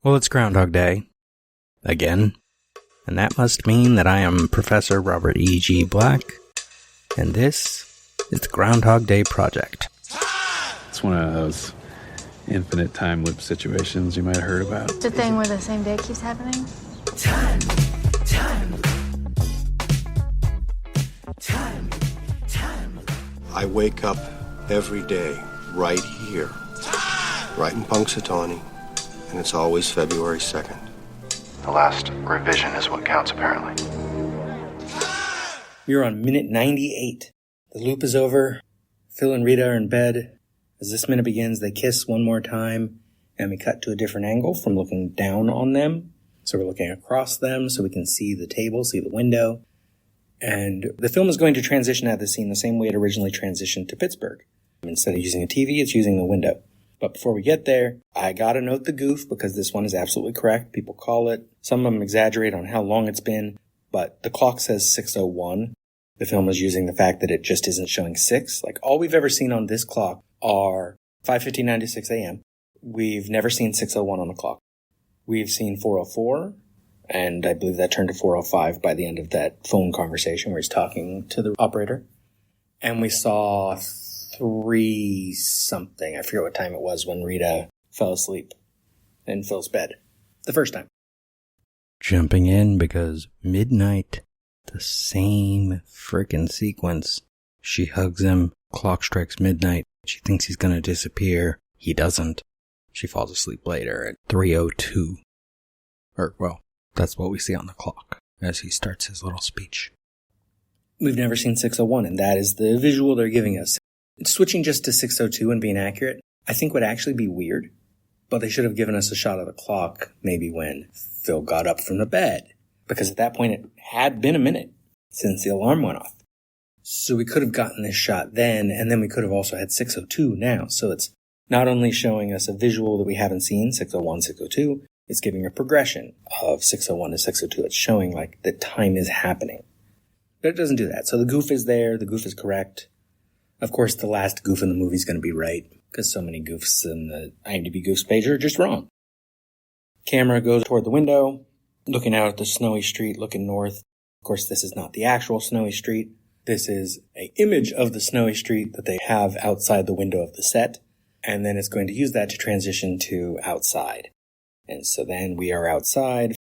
Well, it's Groundhog Day. Again. And that must mean that I am Professor Robert E.G. Black, and this is the Groundhog Day Project. It's one of those infinite time loop situations you might have heard about. It's a thing where the same day keeps happening. Time. I wake up every day right here, right in Punxsutawney, and it's always February 2nd. The last revision is what counts, apparently. We're on minute 98. The loop is over. Phil and Rita are in bed. As this minute begins, they kiss one more time, and we cut to a different angle from looking down on them. So we're looking across them so we can see the table, see the window. And the film is going to transition at this scene the same way it originally transitioned to Pittsburgh. Instead of using a TV, it's using the window. But before we get there, I gotta note the goof because this one is absolutely correct. People call it. Some of them exaggerate on how long it's been, but the clock says 6:01. The film is using the fact that it just isn't showing 6. Like, all we've ever seen on this clock are 5:59 to 6 a.m. We've never seen 6:01 on the clock. We've seen 4:04, and I believe that turned to 4:05 by the end of that phone conversation where he's talking to the operator. And we saw 3-something. I forget what time it was when Rita fell asleep in Phil's bed. The first time. Jumping in because midnight, the same frickin' sequence. She hugs him, clock strikes midnight, she thinks he's gonna disappear. He doesn't. She falls asleep later at 3:02. Or, well, that's what we see on the clock as he starts his little speech. We've never seen 6:01, and that is the visual they're giving us. Switching just to 6:02 and being accurate, I think would actually be weird, but they should have given us a shot of the clock maybe when Phil got up from the bed, because at that point it had been a minute since the alarm went off. So we could have gotten this shot then, and then we could have also had 6:02 now. So it's not only showing us a visual that we haven't seen, 6:01, 6:02, it's giving a progression of 6:01 to 6:02. It's showing like the time is happening. But it doesn't do that. So the goof is there, the goof is correct. Of course, the last goof in the movie is going to be right, because so many goofs in the IMDb Goofs page are just wrong. Camera goes toward the window, looking out at the snowy street, looking north. Of course, this is not the actual snowy street. This is an image of the snowy street that they have outside the window of the set, and then it's going to use that to transition to outside. And so then we are outside.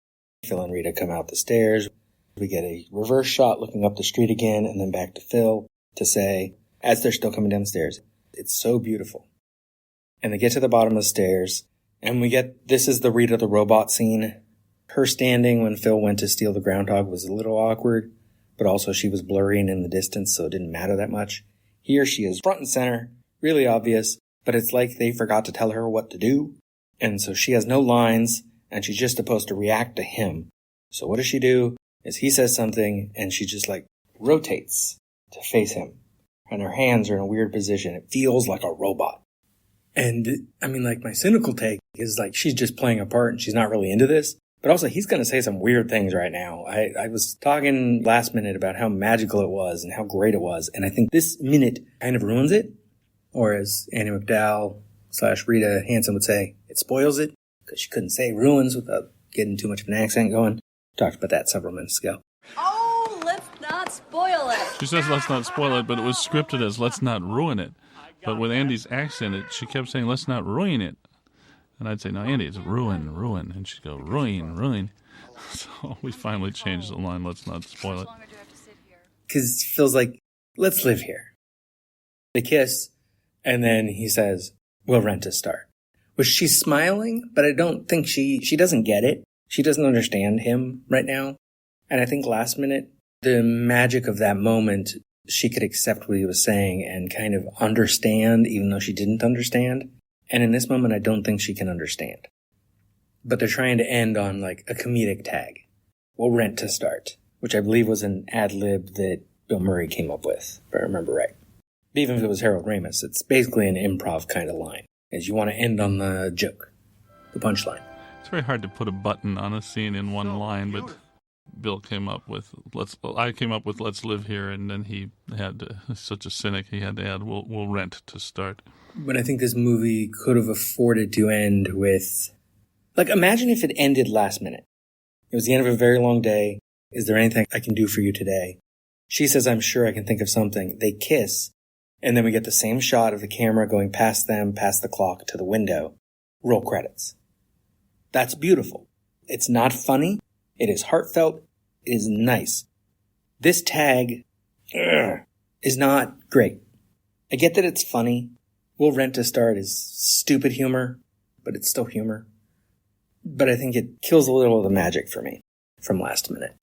Phil and Rita come out the stairs. We get a reverse shot looking up the street again, and then back to Phil to say, as they're still coming down the stairs, it's so beautiful. And they get to the bottom of the stairs, and this is the Rita the robot scene. Her standing when Phil went to steal the groundhog was a little awkward, but also she was blurry and in the distance, so it didn't matter that much. Here she is front and center, really obvious, but it's like they forgot to tell her what to do, and so she has no lines, and she's just supposed to react to him. So what does she do? Is he says something, and she just rotates to face him. And her hands are in a weird position. It feels like a robot. And, my cynical take is she's just playing a part and she's not really into this. But also, he's going to say some weird things right now. I was talking last minute about how magical it was and how great it was. And I think this minute kind of ruins it. Or as Annie McDowell / Rita Hansen would say, it spoils it. Because she couldn't say ruins without getting too much of an accent going. Talked about that several minutes ago. Oh, let's not spoil it. She says let's not spoil it, but it was scripted as let's not ruin it. But with Andy's accent, she kept saying let's not ruin it. And I'd say, no, Andy, it's ruin. And she'd go, ruin. So we finally changed the line, let's not spoil it. Because it feels like, let's live here. They kiss, and then he says, we'll rent a start. Which she's smiling, but I don't think she doesn't get it. She doesn't understand him right now. And I think last minute, the magic of that moment, she could accept what he was saying and kind of understand, even though she didn't understand. And in this moment, I don't think she can understand. But they're trying to end on a comedic tag. We'll rent to start, which I believe was an ad-lib that Bill Murray came up with, if I remember right. Even if it was Harold Ramis, it's basically an improv kind of line, as you want to end on the joke, the punchline. It's very hard to put a button on a scene in one line, but Bill came up with I came up with let's live here, and then he had such a cynic, he had to add we'll rent to start. But I think this movie could have afforded to end with Like, imagine if it ended last minute. It was the end of a very long day. Is there anything I can do for you today? She says, I'm sure I can think of something. They kiss, and then we get the same shot of the camera going past them, past the clock, to the window. Roll credits. That's beautiful. It's not funny. It is heartfelt. It is nice. This tag is not great. I get that it's funny. We'll Rent a Start is stupid humor, but it's still humor. But I think it kills a little of the magic for me from last minute.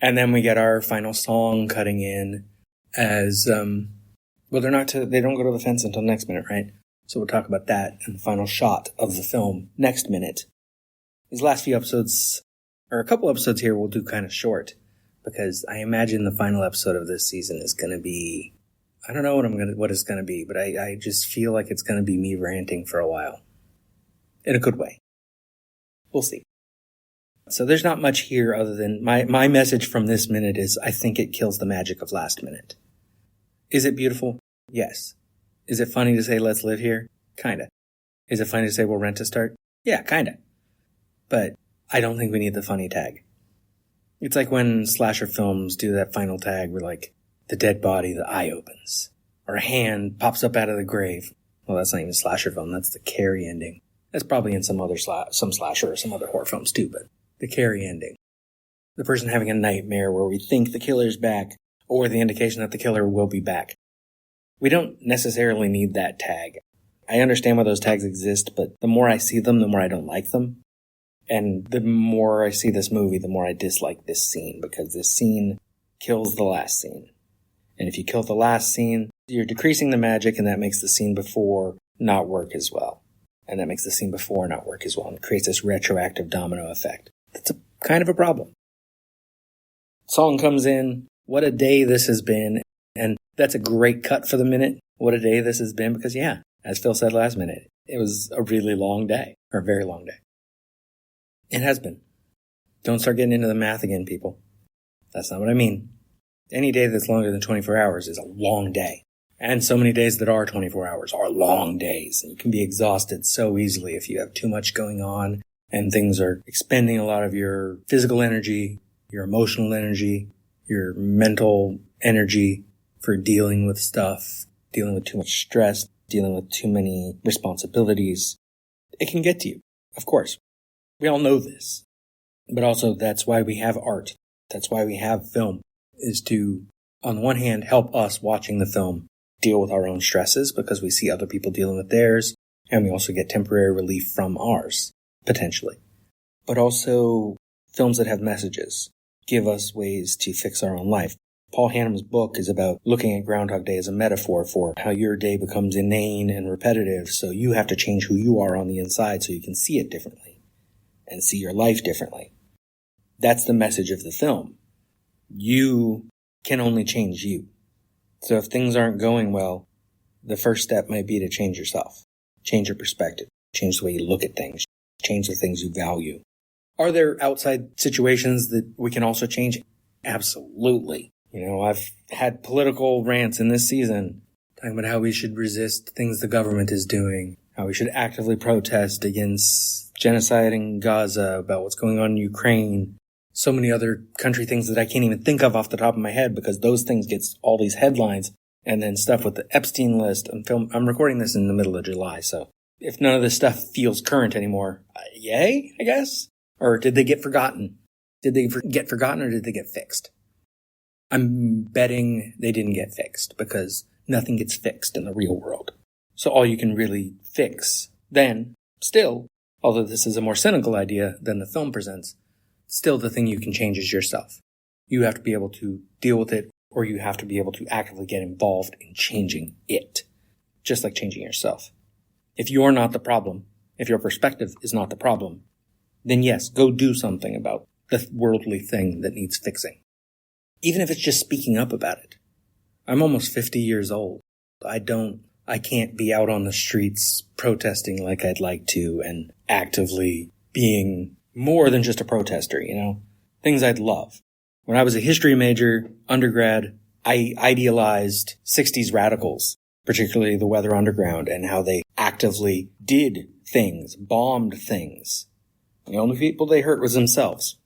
And then we get our final song cutting in as, they don't go to the fence until next minute, right? So we'll talk about that and the final shot of the film next minute. These last few episodes, or a couple episodes here, we'll do kind of short because I imagine the final episode of this season is going to be, I don't know what it's going to be, but I just feel like it's going to be me ranting for a while. In a good way. We'll see. So there's not much here other than my message from this minute is I think it kills the magic of last minute. Is it beautiful? Yes. Is it funny to say let's live here? Kinda. Is it funny to say we'll Rent a Start? Yeah, kinda. But I don't think we need the funny tag. It's like when slasher films do that final tag where like the dead body, the eye opens. Or a hand pops up out of the grave. Well, that's not even a slasher film, that's the Carrie ending. That's probably in some other some slasher or some other horror films too, but the Carrie ending. The person having a nightmare where we think the killer's back, or the indication that the killer will be back. We don't necessarily need that tag. I understand why those tags exist, but the more I see them, the more I don't like them. And the more I see this movie, the more I dislike this scene, because this scene kills the last scene. And if you kill the last scene, you're decreasing the magic, and that makes the scene before not work as well. And that makes the scene before not work as well, and creates this retroactive domino effect. That's kind of a problem. Song comes in, what a day this has been, and that's a great cut for the minute. What a day this has been, because yeah, as Phil said last minute, it was a really long day, or a very long day. It has been. Don't start getting into the math again, people. That's not what I mean. Any day that's longer than 24 hours is a long day. And so many days that are 24 hours are long days. And you can be exhausted so easily if you have too much going on and things are expending a lot of your physical energy, your emotional energy, your mental energy for dealing with stuff, dealing with too much stress, dealing with too many responsibilities. It can get to you, of course. We all know this. But also that's why we have art. That's why we have film, is to, on the one hand, help us watching the film deal with our own stresses because we see other people dealing with theirs, and we also get temporary relief from ours, potentially. But also, films that have messages give us ways to fix our own life. Paul Hannum's book is about looking at Groundhog Day as a metaphor for how your day becomes inane and repetitive, so you have to change who you are on the inside so you can see it differently and see your life differently. That's the message of the film. You can only change you. So if things aren't going well, the first step might be to change yourself. Change your perspective. Change the way you look at things. Change the things you value. Are there outside situations that we can also change? Absolutely. You know, I've had political rants in this season talking about how we should resist things the government is doing, how we should actively protest against genocide in Gaza, about what's going on in Ukraine, so many other country things that I can't even think of off the top of my head because those things get all these headlines, and then stuff with the Epstein list. I'm recording this in the middle of July, so if none of this stuff feels current anymore, yay, I guess? Or did they get forgotten? Did they get forgotten or did they get fixed? I'm betting they didn't get fixed because nothing gets fixed in the real world. So all you can really fix then, still, although this is a more cynical idea than the film presents, still the thing you can change is yourself. You have to be able to deal with it, or you have to be able to actively get involved in changing it, just like changing yourself. If you're not the problem, if your perspective is not the problem, then yes, go do something about the worldly thing that needs fixing. Even if it's just speaking up about it. I'm almost 50 years old. I can't be out on the streets protesting like I'd like to and actively being more than just a protester, you know? Things I'd love. When I was a history major, undergrad, I idealized 60s radicals, particularly the Weather Underground, and how they actively did things, bombed things, The only people they hurt was themselves.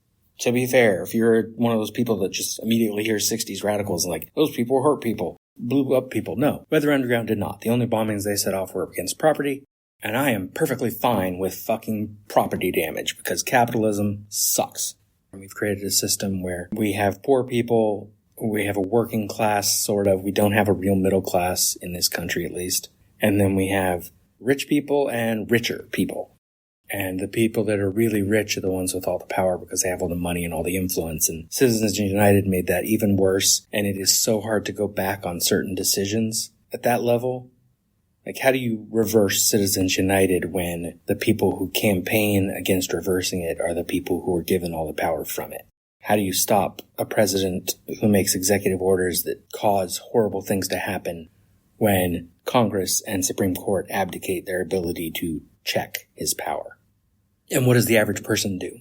To be fair, if you're one of those people that just immediately hears 60s radicals and like, those people hurt people, blew up people. No, Weather Underground did not. The only bombings they set off were against property, and I am perfectly fine with fucking property damage because capitalism sucks. And we've created a system where we have poor people, we have a working class, sort of. We don't have a real middle class in this country, at least. And then we have rich people and richer people. And the people that are really rich are the ones with all the power because they have all the money and all the influence. And Citizens United made that even worse. And it is so hard to go back on certain decisions at that level. Like, how do you reverse Citizens United when the people who campaign against reversing it are the people who are given all the power from it? How do you stop a president who makes executive orders that cause horrible things to happen when Congress and Supreme Court abdicate their ability to check his power? And what does the average person do?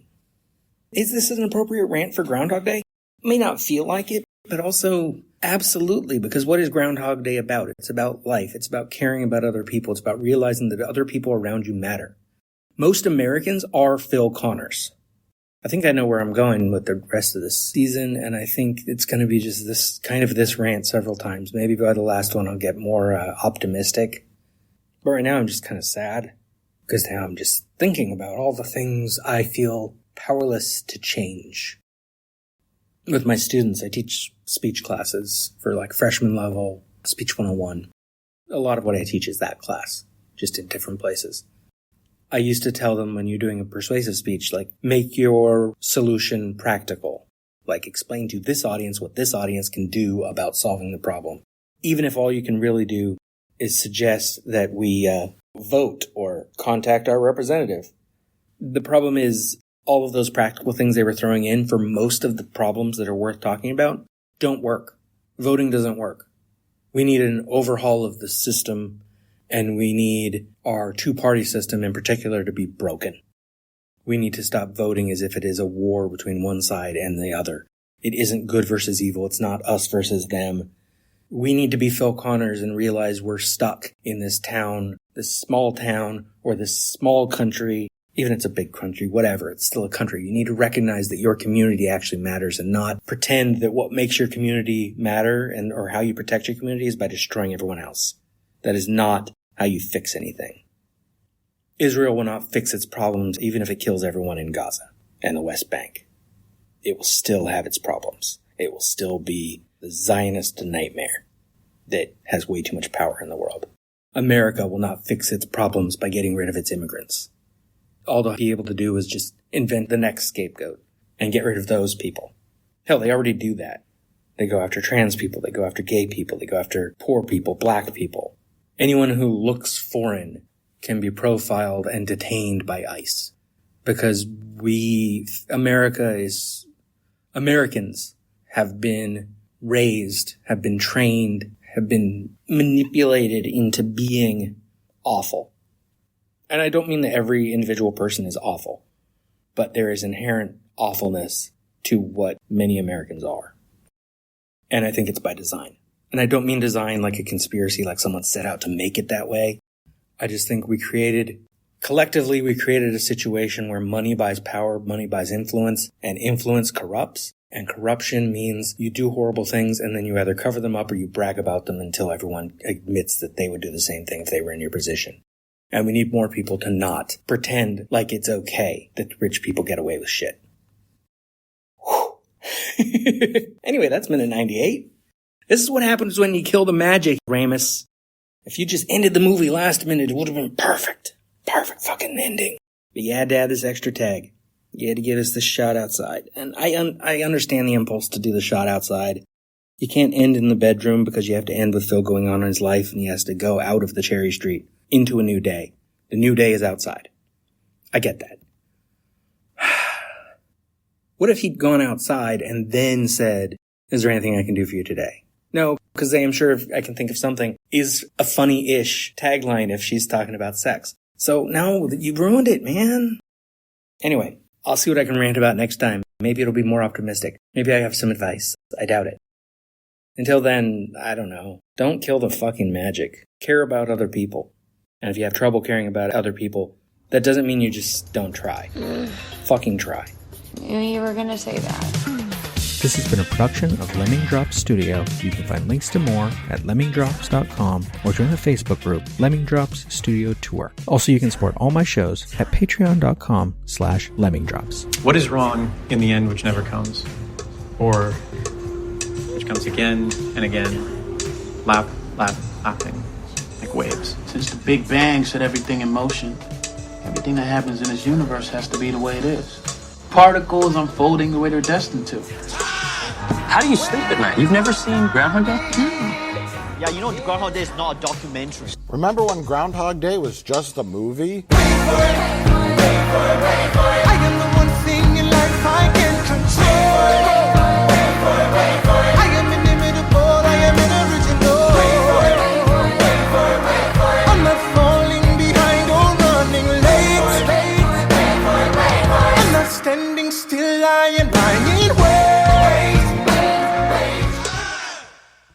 Is this an appropriate rant for Groundhog Day? It may not feel like it, but also absolutely, because what is Groundhog Day about? It's about life. It's about caring about other people. It's about realizing that other people around you matter. Most Americans are Phil Connors. I think I know where I'm going with the rest of this season, and I think it's going to be just this rant several times. Maybe by the last one I'll get more optimistic. But right now I'm just kind of sad. Because now I'm just thinking about all the things I feel powerless to change. With my students, I teach speech classes for like freshman level, Speech 101. A lot of what I teach is that class, just in different places. I used to tell them when you're doing a persuasive speech, like, make your solution practical. Like, explain to this audience what this audience can do about solving the problem. Even if all you can really do is suggest that we vote or contact our representative. The problem is all of those practical things they were throwing in for most of the problems that are worth talking about don't work. Voting doesn't work. We need an overhaul of the system, and we need our two-party system in particular to be broken. We need to stop voting as if it is a war between one side and the other. It isn't good versus evil. It's not us versus them. We need to be Phil Connors and realize we're stuck in this town, this small town, or this small country. Even if it's a big country, whatever, it's still a country. You need to recognize that your community actually matters and not pretend that what makes your community matter or how you protect your community is by destroying everyone else. That is not how you fix anything. Israel will not fix its problems even if it kills everyone in Gaza and the West Bank. It will still have its problems. It will still be the Zionist nightmare that has way too much power in the world. America will not fix its problems by getting rid of its immigrants. All they'll be able to do is just invent the next scapegoat and get rid of those people. Hell, they already do that. They go after trans people, they go after gay people, they go after poor people, black people. Anyone who looks foreign can be profiled and detained by ICE. Because Americans have been raised, have been trained, have been manipulated into being awful. And I don't mean that every individual person is awful, but there is inherent awfulness to what many Americans are. And I think it's by design. And I don't mean design like a conspiracy, like someone set out to make it that way. I just think collectively we created a situation where money buys power, money buys influence, and influence corrupts. And corruption means you do horrible things and then you either cover them up or you brag about them until everyone admits that they would do the same thing if they were in your position. And we need more people to not pretend like it's okay that rich people get away with shit. Anyway, that's minute 98. This is what happens when you kill the magic, Ramus. If you just ended the movie last minute, it would have been perfect. Perfect fucking ending. But you had to add this extra tag. You had to give us the shot outside. And I understand the impulse to do the shot outside. You can't end in the bedroom because you have to end with Phil going on in his life and he has to go out of the Cherry Street into a new day. The new day is outside. I get that. What if he'd gone outside and then said, is there anything I can do for you today? No, because I am sure if I can think of something is a funny-ish tagline if she's talking about sex. So no, you ruined it, man. Anyway, I'll see what I can rant about next time. Maybe it'll be more optimistic. Maybe I have some advice. I doubt it. Until then, I don't know. Don't kill the fucking magic. Care about other people. And if you have trouble caring about other people, That doesn't mean you just don't try. Fucking try. Knew you were gonna say that. This has been a production of Lemming Drops Studio. You can find links to more at lemmingdrops.com or join the Facebook group Lemming Drops Studio Tour. Also, you can support all my shows at patreon.com/lemmingdrops. What is wrong in the end which never comes? Or which comes again and again, lapping, like waves. Since the Big Bang set everything in motion, everything that happens in this universe has to be the way it is. Particles unfolding the way they're destined to. How do you sleep at night? You've never seen Groundhog Day? Yeah, you know Groundhog Day is not a documentary. Remember when Groundhog Day was just a movie? I am the one thing in life I can control. I am inimitable, I am original. I'm not falling behind or running late. I'm not standing still, I am lying.